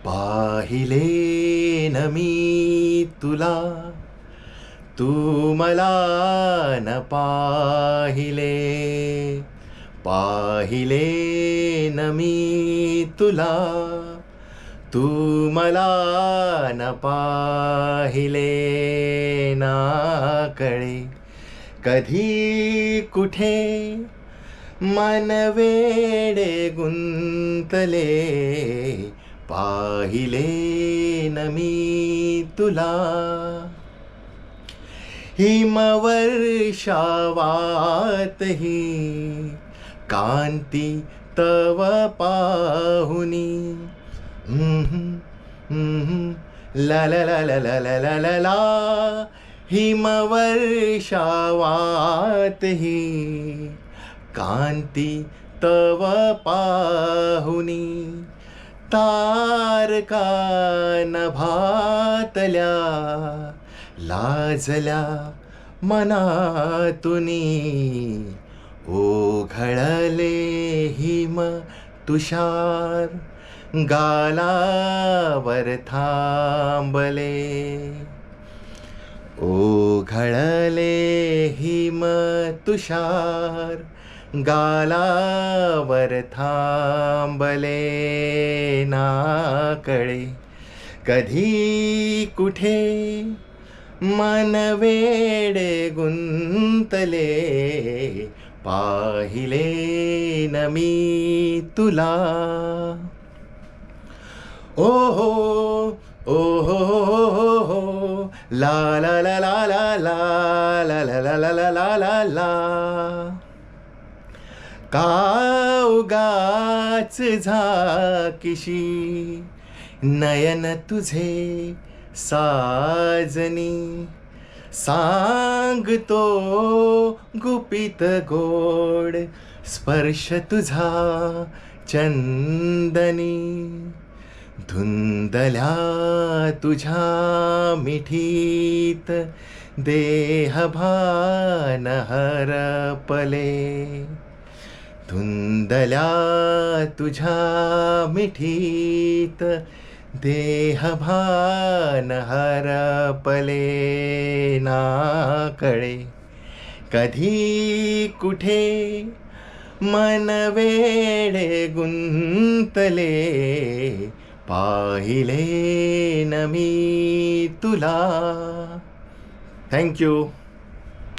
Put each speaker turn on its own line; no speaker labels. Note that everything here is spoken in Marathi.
पाहिले न मी तुला, तू मला न पाहिले. पाहिले न मी तुला, तू मला न पाहिले. ना कळे कधी कुठे मन वेडे गुंतले. पाहिले न मी तुला, हिमवर्षावातही कांती तव पाहुनी. ला ला ला ला ला ला ला ला ला. हिमवर्षावातही कांती तव पाहुनी. तारका नभातल्या लाजल्या मनातुनी. ओघळले हिम तुषार गालावर थांबले. ओघळले हिम तुषार गालावर थांबले. ना कळे कधी कुठे मन वेडे गुंतले. पाहिले न मी तुला. ओ हो ओ हो हो ला ला ला ला ला ला ला ला ला ला ला ला ला. का उगाच झाकीशी नयन तुझे साजनी. सांगतो गुपित गोड स्पर्श तुझा चंदनी. धुंदल्या तुझ्या मिठीत देहभान हरपले. धुंदल्या तुझ्या मिठीत देहभान हरपले. ना कळे कधी कुठे मन वेडे गुंतले. पाहिले न मी तुला. थँक्यू.